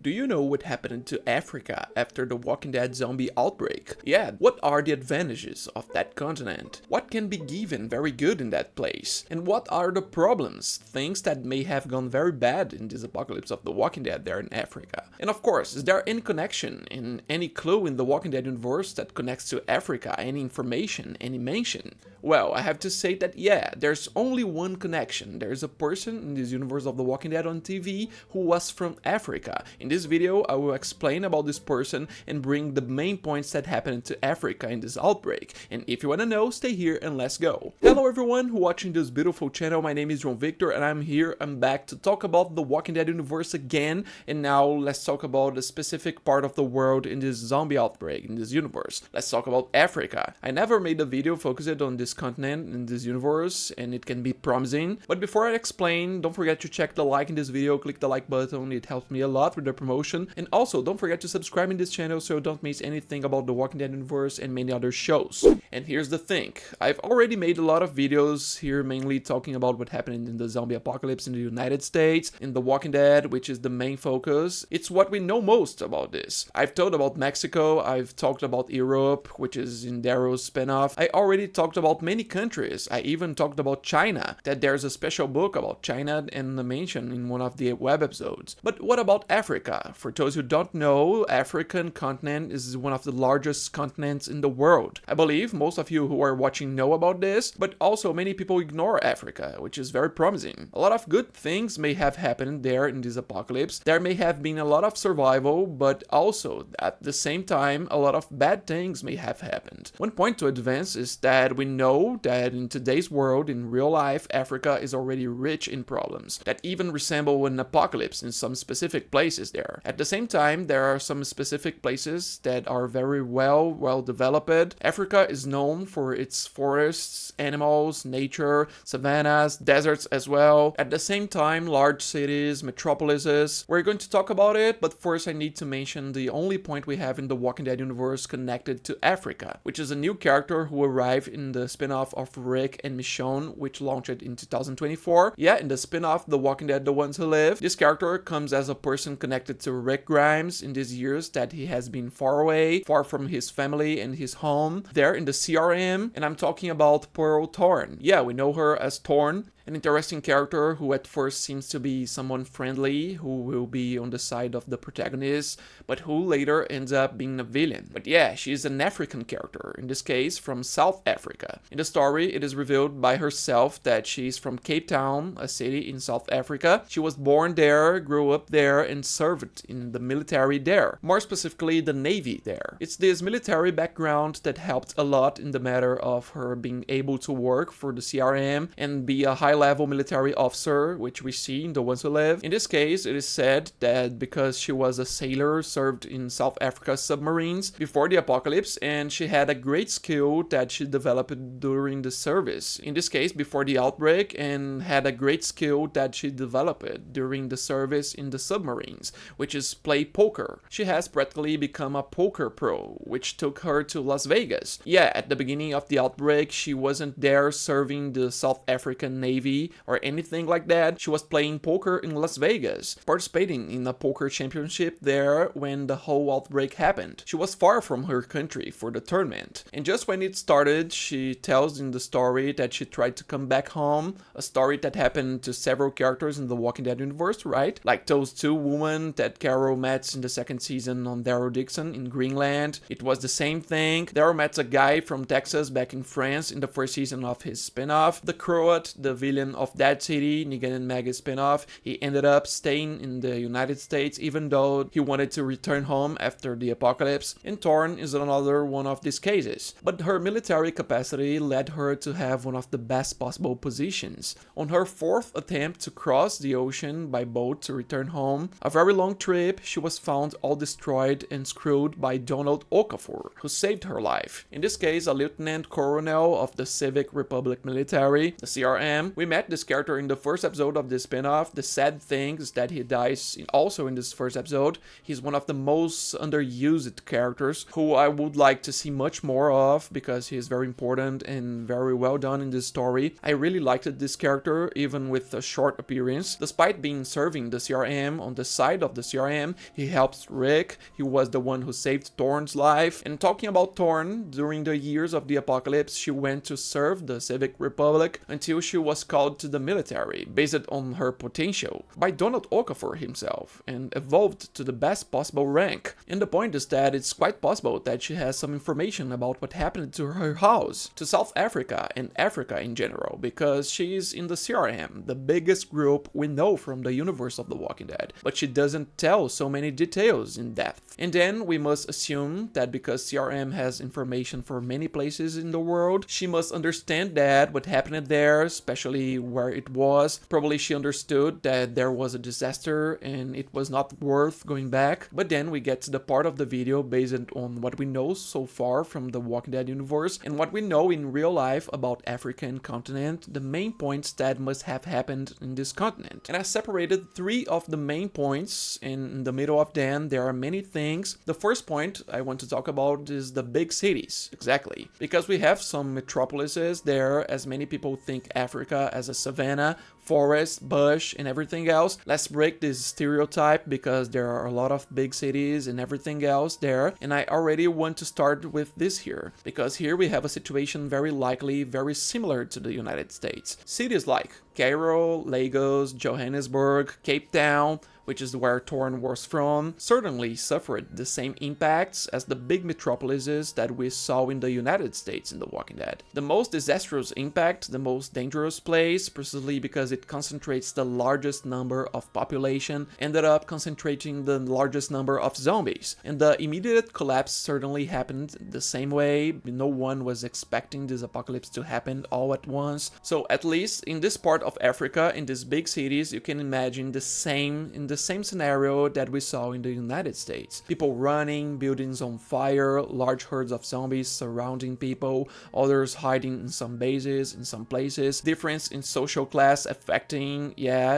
do you know what happened to Africa after the Walking Dead zombie outbreak? Yeah, what are the advantages of that continent? What can be given very good in that place? And what are the problems, things that may have gone very bad in this apocalypse of the Walking Dead there in Africa? And of course, is there any connection in any clue in the Walking Dead universe that connects to Africa? Any information, any mention? Well, I have to say that yeah, there's only one connection. There's a person in this universe of the Walking Dead on TV who was from Africa. In this video, I will explain about this person and bring the main points that happened to Africa in this outbreak. And if you wanna know, stay here and let's go. Hello everyone who watching this beautiful channel. My name is João Victor and I'm back to talk about the Walking Dead universe again. And now let's talk about a specific part of the world in this zombie outbreak in this universe. Let's talk about Africa. I never made a video focused on this continent in this universe and it can be promising. But before I explain, don't forget to check the like in this video, click the like button, it helps me a lot with the promotion. And also don't forget to subscribe in this channel so you don't miss anything about the Walking Dead universe and many other shows. And here's the thing, I've already made a lot of videos here mainly talking about what happened in the zombie apocalypse in the United States, in the Walking Dead, which is the main focus. It's what we know most about this. I've told about Mexico, I've talked about Europe, which is in Darrow's spinoff. I already talked about many countries. I even talked about China, that there's a special book about China and mentioned in one of the web episodes. But what about Africa? For those who don't know, African continent is one of the largest continents in the world. I believe most of you who are watching know about this, but also many people ignore Africa, which is very promising. A lot of good things may have happened there in this apocalypse. There may have been a lot of survival, but also at the same time, a lot of bad things may have happened. One point to advance is that we know that in today's world, in real life, Africa is already rich in problems that even resemble an apocalypse in some specific places there. At the same time, there are some specific places that are very well developed. Africa is known for its forests, animals, nature, savannas, deserts as well. At the same time, large cities, metropolises. We're going to talk about it, but first I need to mention the only point we have in the Walking Dead universe connected to Africa, which is a new character who arrived in the spin-off of Rick and Michonne, which launched in 2024. Yeah, in the spin-off The Walking Dead: The Ones Who Live, this character comes as a person connected to Rick Grimes in these years that he has been far away, far from his family and his home, there in the CRM, and I'm talking about Pearl Thorne. Yeah, we know her as Thorne. An interesting character who at first seems to be someone friendly, who will be on the side of the protagonist, but who later ends up being a villain. But yeah, she's an African character, in this case from South Africa. In the story, it is revealed by herself that she's from Cape Town, a city in South Africa. She was born there, grew up there, and served in the military there. More specifically, the Navy there. It's this military background that helped a lot in the matter of her being able to work for the CRM and be a high-level military officer, which we see in The Ones Who Live. In this case, it is said that because she was a sailor, served in South Africa submarines before the apocalypse, and she had a great skill that she developed during the service. In this case, before the outbreak, and had a great skill that she developed during the service in the submarines, which is play poker. She has practically become a poker pro, which took her to Las Vegas. Yeah, at the beginning of the outbreak, she wasn't there serving the South African Navy or anything like that. She was playing poker in Las Vegas, participating in a poker championship there when the whole outbreak happened. She was far from her country for the tournament. And just when it started, she tells in the story that she tried to come back home, a story that happened to several characters in the Walking Dead universe, right? Like those two women that Carol met in the second season on Daryl Dixon in Greenland. It was the same thing. Daryl met a guy from Texas back in France in the first season of his spin-off. The Croat, the villain of that city, Negan and Maggie's spin-off, he ended up staying in the United States even though he wanted to return home after the apocalypse, and Thorne is another one of these cases. But her military capacity led her to have one of the best possible positions. On her fourth attempt to cross the ocean by boat to return home, a very long trip, she was found all destroyed and screwed by Donald Okafor, who saved her life. In this case, a lieutenant colonel of the Civic Republic military, the CRM, We met this character in the first episode of this spin-off. The sad thing is that he dies also in this first episode. He's one of the most underused characters who I would like to see much more of because he is very important and very well done in this story. I really liked this character even with a short appearance. Despite being serving the CRM, on the side of the CRM, he helps Rick. He was the one who saved Thorne's life. And talking about Thorne, during the years of the apocalypse, she went to serve the Civic Republic until she was called to the military, based on her potential, by Donald Okafor himself, and evolved to the best possible rank. And the point is that it's quite possible that she has some information about what happened to her house, to South Africa and Africa in general, because she's in the CRM, the biggest group we know from the universe of The Walking Dead, but she doesn't tell so many details in depth. And then we must assume that because CRM has information for many places in the world, she must understand that what happened there, especially where it was, probably she understood that there was a disaster and it was not worth going back. But then we get to the part of the video based on what we know so far from the Walking Dead universe and what we know in real life about African continent, the main points that must have happened in this continent. And I separated 3 of the main points, and in the middle of them there are many things. The first point I want to talk about is the big cities, exactly, because we have some metropolises there, as many people think Africa as a savanna, forest, bush, and everything else. Let's break this stereotype because there are a lot of big cities and everything else there, and I already want to start with this here, because here we have a situation very likely very similar to the United States. Cities like Cairo, Lagos, Johannesburg, Cape Town, which is where Thorne was from, certainly suffered the same impacts as the big metropolises that we saw in the United States in The Walking Dead. The most disastrous impact, the most dangerous place, precisely because it concentrates the largest number of population, ended up concentrating the largest number of zombies. And the immediate collapse certainly happened the same way. No one was expecting this apocalypse to happen all at once. So at least in this part of Africa, in these big cities, you can imagine the same scenario that we saw in the United States. People running, buildings on fire, large herds of zombies surrounding people, others hiding in some bases, in some places, difference in social class affecting,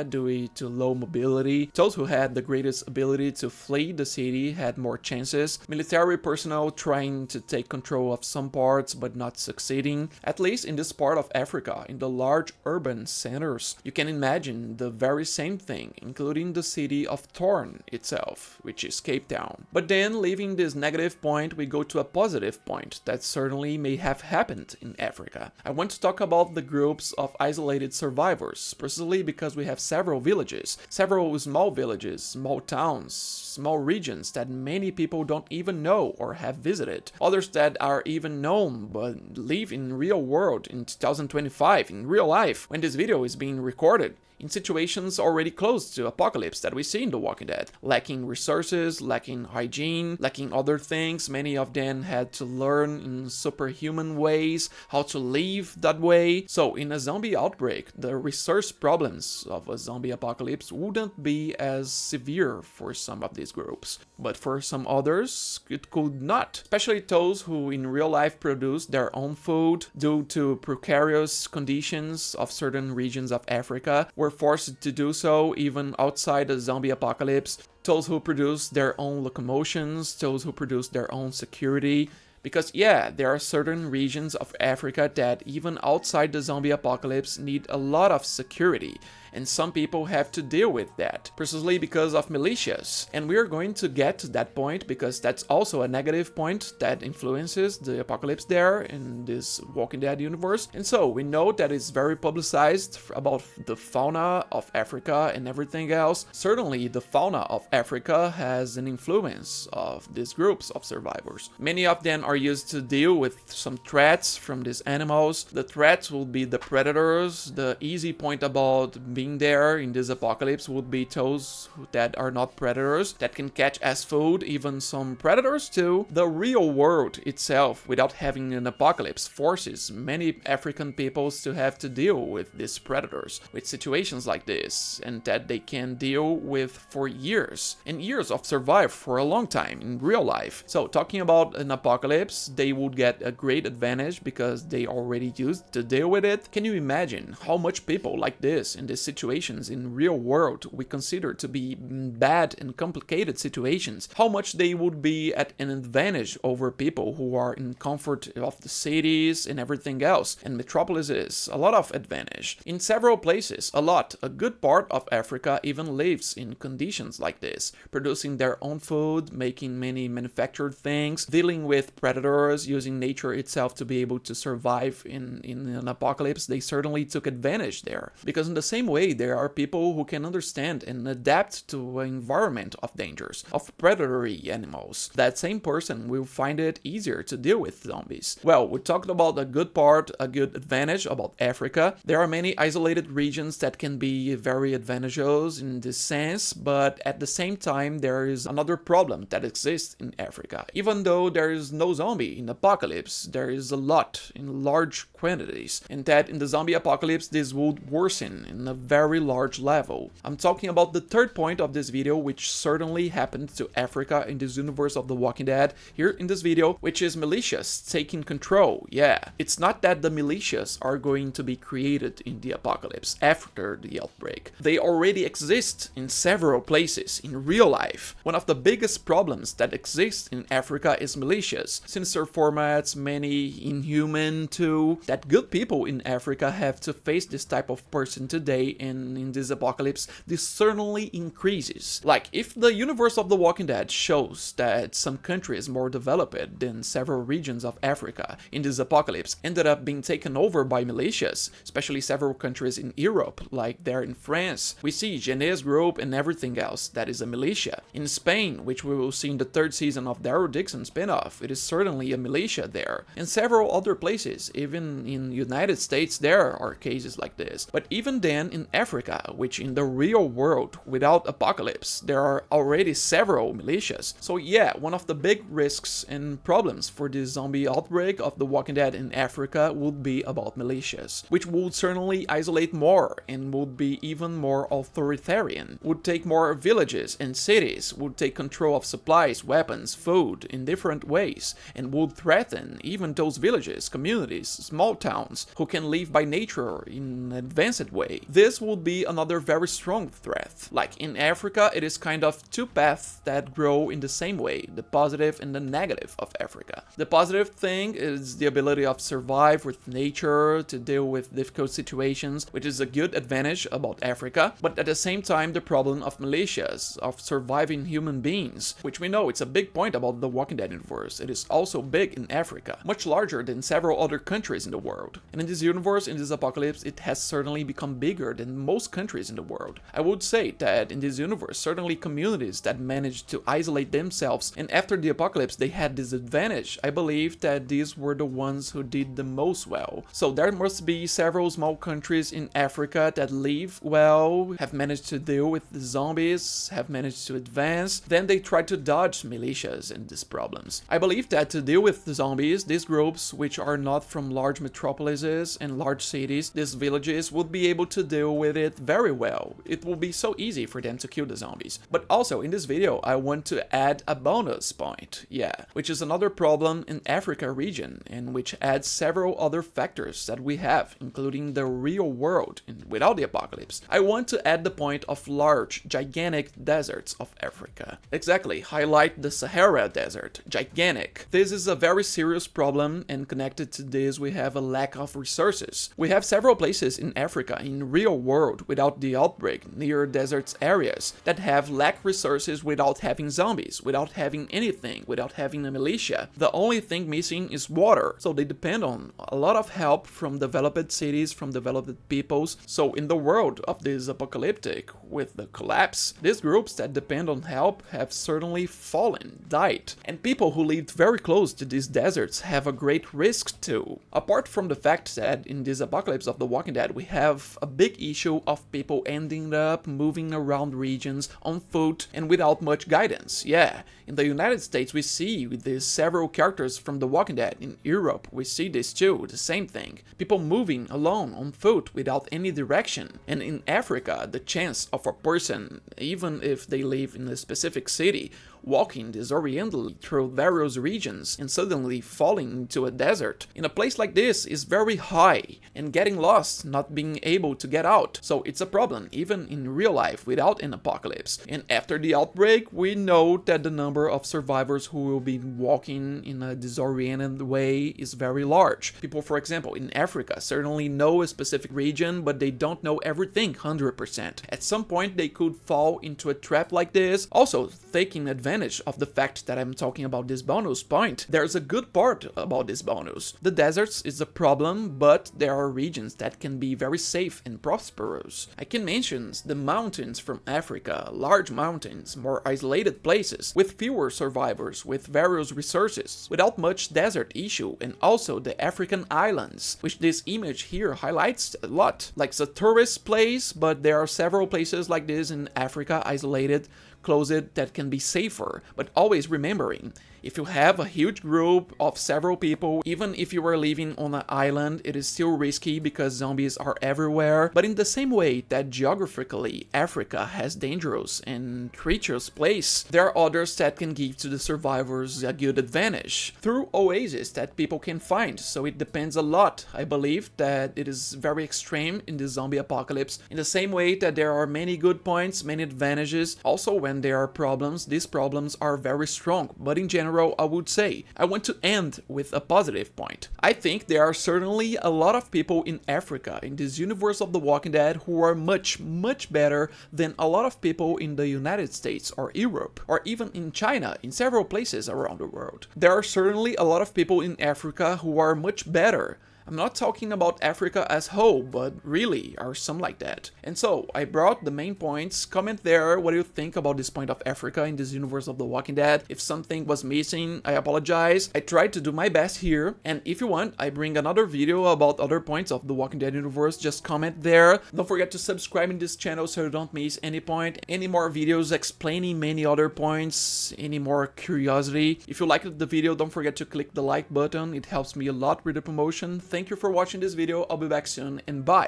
due to low mobility. Those who had the greatest ability to flee the city had more chances. Military personnel trying to take control of some parts but not succeeding. At least in this part of Africa, in the large urban centers, you can imagine the very same thing, including the city of Thorne itself, which is Cape Town. But then, leaving this negative point, we go to a positive point that certainly may have happened in Africa. I want to talk about the groups of isolated survivors, precisely because we have several villages, several small villages, small towns, small regions that many people don't even know or have visited. Others that are even known but live in real world in 2025, in real life, when this video is being recorded, in situations already close to apocalypse that we see in The Walking Dead. Lacking resources, lacking hygiene, lacking other things. Many of them had to learn in superhuman ways how to live that way. So in a zombie outbreak, the resource problems of a zombie apocalypse wouldn't be as severe for some of these groups. But for some others, it could not. Especially those who in real life produce their own food due to precarious conditions of certain regions of Africa, were forced to do so even outside the zombie apocalypse. Those who produce their own locomotions, those who produce their own security. Because there are certain regions of Africa that even outside the zombie apocalypse need a lot of security. And some people have to deal with that, precisely because of militias. And we are going to get to that point because that's also a negative point that influences the apocalypse there in this Walking Dead universe. And so we know that it's very publicized about the fauna of Africa and everything else. Certainly the fauna of Africa has an influence of these groups of survivors. Many of them are used to deal with some threats from these animals. The threats will be the predators. The easy point about being there in this apocalypse would be those that are not predators, that can catch as food even some predators too. The real world itself, without having an apocalypse, forces many African peoples to have to deal with these predators, with situations like this, and that they can deal with for years, and years of survive for a long time in real life. So talking about an apocalypse, they would get a great advantage because they already used to deal with it. Can you imagine how much people like this in these situations in real world we consider to be bad and complicated situations, how much they would be at an advantage over people who are in comfort of the cities and everything else, and metropolises a lot of advantage. In several places, a good part of Africa even lives in conditions like this, producing their own food, making many manufactured things, dealing with predators, using nature itself to be able to survive in an apocalypse. They certainly took advantage there, because in the same way there are people who can understand and adapt to an environment of dangers, of predatory animals. That same person will find it easier to deal with zombies. Well, we talked about a good part, a good advantage about Africa. There are many isolated regions that can be very advantageous in this sense, but at the same time there is another problem that exists in Africa. Even though there is no zombie in apocalypse, there is a lot in large quantities, and that in the zombie apocalypse this would worsen in a very large level. I'm talking about the third point of this video, which certainly happened to Africa in this universe of The Walking Dead here in this video, which is militias taking control. Yeah, it's not that the militias are going to be created in the apocalypse after the outbreak. They already exist in several places in real life. One of the biggest problems that exist in Africa is militias. Sinister formats, many inhuman too, that good people in Africa have to face this type of person today, and in this apocalypse this certainly increases. Like, if the universe of The Walking Dead shows that some countries more developed than several regions of Africa in this apocalypse ended up being taken over by militias, especially several countries in Europe, like there in France, we see Gené's group and everything else that is a militia. In Spain, which we will see in the third season of Daryl Dixon spin-off, it is certainly a militia there. In several other places, even in United States, there are cases like this. But even then, in Africa, which in the real world, without apocalypse, there are already several militias. So yeah, one of the big risks and problems for this zombie outbreak of The Walking Dead in Africa would be about militias, which would certainly isolate more and would be even more authoritarian, would take more villages and cities, would take control of supplies, weapons, food in different ways, and would threaten even those villages, communities, small towns who can live by nature in an advanced way. This would be another very strong threat. Like in Africa, it is kind of two paths that grow in the same way, the positive and the negative of Africa. The positive thing is the ability of survive with nature, to deal with difficult situations, which is a good advantage about Africa, but at the same time the problem of militias, of surviving human beings, which we know it's a big point about the Walking Dead universe. It is also big in Africa, much larger than several other countries in the world. And in this universe, in this apocalypse, it has certainly become bigger than most countries in the world. I would say that in this universe, certainly communities that managed to isolate themselves and after the apocalypse they had this advantage, I believe that these were the ones who did the most well. So there must be several small countries in Africa that live well, have managed to deal with the zombies, have managed to advance, then they try to dodge militias and these problems. I believe that to deal with the zombies, these groups which are not from large metropolises and large cities, these villages would be able to deal with it very well. It will be so easy for them to kill the zombies. But also in this video I want to add a bonus point, which is another problem in Africa region, and which adds several other factors that we have, including the real world and without the apocalypse. I want to add the point of large, gigantic deserts of Africa. Exactly, highlight the Sahara Desert, gigantic. This is a very serious problem, and connected to this we have a lack of resources. We have several places in Africa in real world without the outbreak, near deserts areas, that have lack resources without having zombies, without having anything, without having a militia. The only thing missing is water, so they depend on a lot of help from developed cities, from developed peoples. So in the world of this apocalyptic, with the collapse, these groups that depend on help have certainly fallen, died. And people who lived very close to these deserts have a great risk too. Apart from the fact that in this apocalypse of The Walking Dead we have a big issue of people ending up moving around regions on foot and without much guidance. Yeah, in the United States we see these several characters from The Walking Dead. In Europe we see this too, the same thing. People moving alone on foot without any direction. And in Africa, the chance of a person, even if they live in a specific city, walking disorientedly through various regions and suddenly falling into a desert in a place like this is very high, and getting lost, not being able to get out. So it's a problem even in real life without an apocalypse. And after the outbreak, we know that the number of survivors who will be walking in a disoriented way is very large. People, for example, in Africa certainly know a specific region, but they don't know everything 100%. At some point they could fall into a trap like this. Also, taking advantage of the fact that I'm talking about this bonus point, there's a good part about this bonus. The deserts is a problem, but there are regions that can be very safe and prosperous. I can mention the mountains from Africa, large mountains, more isolated places, with fewer survivors, with various resources, without much desert issue, and also the African islands, which this image here highlights a lot. Like it's a tourist place, but there are several places like this in Africa, isolated, closed, that can be safer. But always remembering, if you have a huge group of several people, even if you are living on an island, it is still risky because zombies are everywhere. But in the same way that geographically Africa has dangerous and treacherous place, there are others that can give to the survivors a good advantage through oases that people can find. So it depends a lot. I believe that it is very extreme in the zombie apocalypse, in the same way that there are many good points, many advantages. Also, when there are problems, these problems are very strong. But in general, I would say, I want to end with a positive point. I think there are certainly a lot of people in Africa, in this universe of The Walking Dead, who are much better than a lot of people in the United States or Europe, or even in China, in several places around the world. There are certainly a lot of people in Africa who are much better. I'm not talking about Africa as whole, but really are some like that. And so, I brought the main points. Comment there what you think about this point of Africa in this universe of The Walking Dead. If something was missing, I apologize. I tried to do my best here. And if you want, I bring another video about other points of The Walking Dead universe. Just comment there. Don't forget to subscribe in this channel so you don't miss any point. Any more videos explaining many other points, any more curiosity. If you liked the video, don't forget to click the like button. It helps me a lot with the promotion. Thank you for watching this video. I'll be back soon, and bye!